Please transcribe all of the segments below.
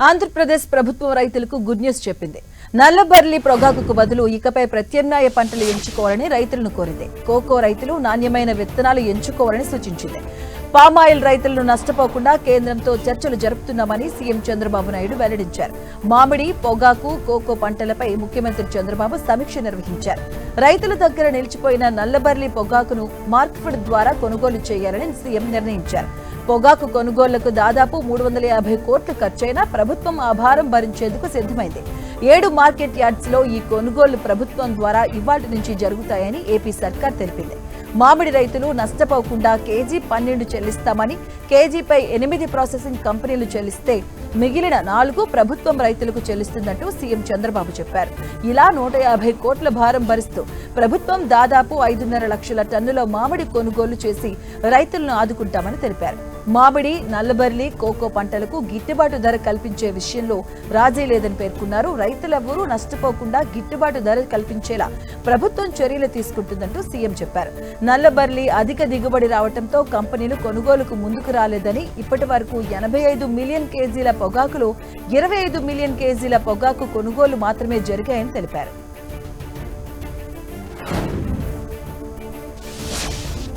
ఆంధ్రప్రదేశ్ ప్రభుత్వం రైతులకు good news చెప్పింది. నల్లబర్లి పొగాకుకు బదులు ఇకపై ప్రత్యామ్నాయ పంటలు ఎంచుకోవాలని రైతులను కోరింది. కోకో రైతులు నాణ్యమైన విత్తనాలు ఎంచుకోవాలని సూచించింది. పామాయిల్ రైతులను నష్టపోకుండా కేంద్రంతో చర్చలు జరుపుతున్నామని సీఎం చంద్రబాబు నాయుడు వెల్లడించారు. మామిడి, పొగాకు, కోకో పంటలపై ముఖ్యమంత్రి చంద్రబాబు సమీక్ష నిర్వహించారు. రైతుల దగ్గర నిలిచిపోయిన నల్లబర్లి పొగాకును మార్కెట్ ద్వారా కొనుగోలు చేయాలని సీఎం నిర్ణయించారు. పొగాకు కొనుగోళ్లకు దాదాపు 350 కోట్లు ఖర్చైనా ప్రభుత్వం ఆ భారం భరించేందుకు సిద్ధమైంది. 7 మార్కెట్ యార్డ్స్ లో ఈ కొనుగోళ్లు ప్రభుత్వం ద్వారా ఇవాళ్టి నుంచి జరుగుతాయని ఏపీ సర్కార్ తెలిపింది. మామిడి రైతులు నష్టపోకుండా కేజీ 12 చెల్లిస్తామని, కేజీపై 8 ప్రాసెసింగ్ కంపెనీలు చెల్లిస్తే మిగిలిన 4 ప్రభుత్వం రైతులకు చెల్లిస్తుందంటూ సీఎం చంద్రబాబు చెప్పారు. ఇలా 150 కోట్ల భారం భరిస్తూ ప్రభుత్వం దాదాపు 5.5 లక్షల టన్నుల మామిడి కొనుగోలు చేసి రైతులను ఆదుకుంటామని తెలిపారు. మామిడి, నల్లబర్లి, కోకో పంటలకు గిట్టుబాటు ధర కల్పించే విషయంలో రాజీ లేదని పేర్కొన్నారు. రైతులెవరూ నష్టపోకుండా గిట్టుబాటు ధర కల్పించేలా ప్రభుత్వం చర్యలు తీసుకుంటుందంటూ సీఎం చెప్పారు. నల్లబర్లి అధిక దిగుబడి రావడంతో కంపెనీలు కొనుగోలుకు ముందుకు రాలేదని, ఇప్పటి వరకు 85 మిలియన్ కేజీల పొగాకులో 25 మిలియన్ కేజీల పొగాకు కొనుగోలు మాత్రమే జరిగాయని తెలిపారు.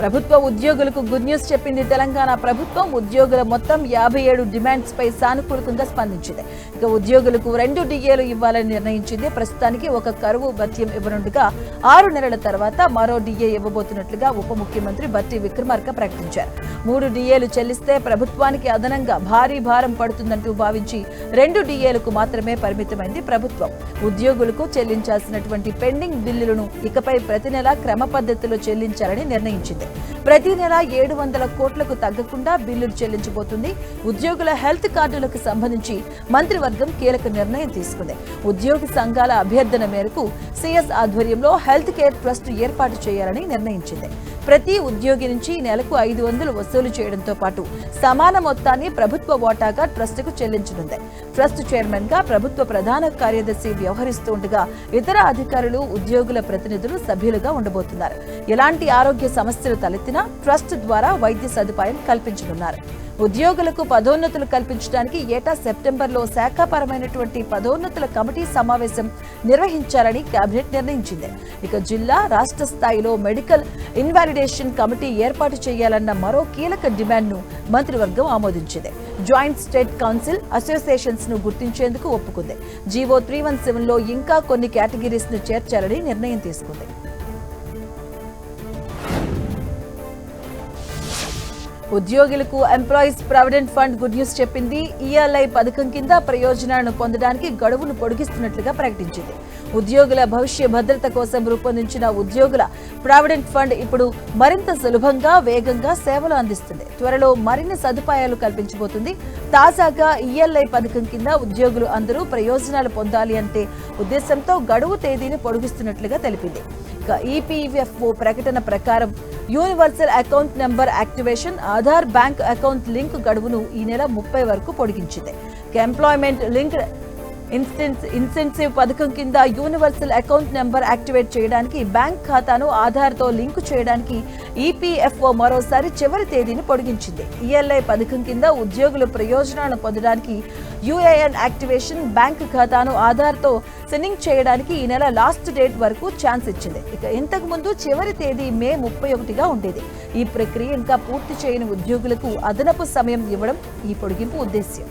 ప్రభుత్వ ఉద్యోగులకు గుడ్ న్యూస్ చెప్పింది తెలంగాణ ప్రభుత్వం. ఉద్యోగుల మొత్తం 57 డిమాండ్స్ పై సానుకూలంగా స్పందించింది. ఇక ఉద్యోగులకు 2 డిఏలు ఇవ్వాలని నిర్ణయించింది. ప్రస్తుతానికి ఒక కరువు భత్యం ఇవ్వనుండగా 6 నెలల తర్వాత మరో డిఏ ఇవ్వబోతున్నట్లుగా ఉప ముఖ్యమంత్రి బట్టి విక్రమార్క ప్రకటించారు. 3 డిఏలు చెల్లిస్తే ప్రభుత్వానికి అదనంగా భారీ భారం పడుతుందంటూ భావించి 2 డిఏలకు మాత్రమే పరిమితమైంది ప్రభుత్వం. ఉద్యోగులకు చెల్లించాల్సినటువంటి పెండింగ్ బిల్లులను ఇకపై ప్రతి నెల క్రమ పద్ధతిలో చెల్లించాలని నిర్ణయించింది. ప్రతి నెల 700 కోట్లకు తగ్గకుండా బిల్లులు చెల్లించబోతుంది. ఉద్యోగుల హెల్త్ కార్డులకు సంబంధించి మంత్రివర్గం కీలక నిర్ణయం తీసుకుంది. ఉద్యోగి సంఘాల అభ్యర్థన మేరకు సీఎస్ ఆధ్వర్యంలో హెల్త్ కేర్ ట్రస్ట్ ఏర్పాటు చేయాలని నిర్ణయించింది. ప్రతి ఉద్యోగి నుంచి నెలకు 500 వసూలు చేయడంతో పాటు సమాన మొత్తాన్ని ప్రభుత్వ వాటాగా ట్రస్టుకు చెల్లించనుంది. ట్రస్ట్ చైర్మన్ గా ప్రభుత్వ ప్రధాన కార్యదర్శి వ్యవహరిస్తుండగా ఇతర అధికారులు, ఉద్యోగుల ప్రతినిధులు సభ్యులుగా ఉండబోతున్నారు. ఎలాంటి ఆరోగ్య సమస్యలు తలెత్తినా ట్రస్ట్ ద్వారా వైద్య సదుపాయం కల్పించనున్నారు. ఉద్యోగులకు పదోన్నతులు కల్పించడానికి ఏటా సెప్టెంబర్లో శాఖాపరమైనటువంటి పదోన్నతుల కమిటీ సమావేశం నిర్వహించాలని కేబినెట్ నిర్ణయించింది. ఇక జిల్లా, రాష్ట్ర స్థాయిలో మెడికల్ ఇన్వాలిడేషన్ కమిటీ ఏర్పాటు చేయాలన్న మరో కీలక డిమాండ్ను మంత్రివర్గం ఆమోదించింది. జాయింట్ స్టేట్ కౌన్సిల్ అసోసియేషన్స్ ను గుర్తించేందుకు ఒప్పుకుంది. జీవో 317 లో ఇంకా కొన్ని కేటగిరీస్ ను చేర్చాలని నిర్ణయం తీసుకుంది. ఉద్యోగులకు employees provident fund good news చెప్పింది. ఈఎల్ఐ పథకం కింద ప్రయోజనాలను పొందడానికి గడువును పొడిగిస్తున్నట్లుగా ప్రకటించింది. ఉద్యోగుల భవిష్య భద్రత కోసం రూపొందించిన ఉద్యోగుల ప్రావిడెంట్ ఫండ్ ఇప్పుడు మరింత సులభంగా, వేగంగా సేవలు అందిస్తుంది. త్వరలో మరిన్ని సదుపాయాలు కల్పించబోతుంది. తాజాగా ఈఎల్ఐ పథకం కింద ఉద్యోగులు అందరూ ప్రయోజనాలు పొందాలి అంటే ఉద్దేశంతో గడువు తేదీని పొడిగిస్తున్నట్లుగా తెలిపింది. ఇక ఈపీఎఫ్ఓ ప్రకటన ప్రకారం universal account number activation, Aadhaar bank account link గడువును ఈ నెల 30 వరకు పొడిగించింది. ఎంప్లాయ్మెంట్ లింక్డ్ ఇన్సెన్సివ్ పథకం కింద యూనివర్సల్ అకౌంట్ నెంబర్ యాక్టివేట్ చేయడానికి, బ్యాంక్ ఖాతాను ఆధార్తో లింకు చేయడానికి ఈపీఎఫ్ఓ మరోసారి చివరి తేదీని పొడిగించింది. ఈఎల్ఐ పథకం కింద ఉద్యోగులు ప్రయోజనాలను పొందడానికి యూఏఎన్ యాక్టివేషన్, బ్యాంక్ ఖాతాను ఆధార్తో సిన్నింగ్ చేయడానికి ఈ నెల లాస్ట్ డేట్ వరకు ఛాన్స్ ఇచ్చింది. ఇక ఇంతకు ముందు చివరి తేదీ మే 31గా ఉండేది. ఈ ప్రక్రియ ఇంకా పూర్తి చేయని ఉద్యోగులకు అదనపు సమయం ఇవ్వడం ఈ పొడిగింపు ఉద్దేశ్యం.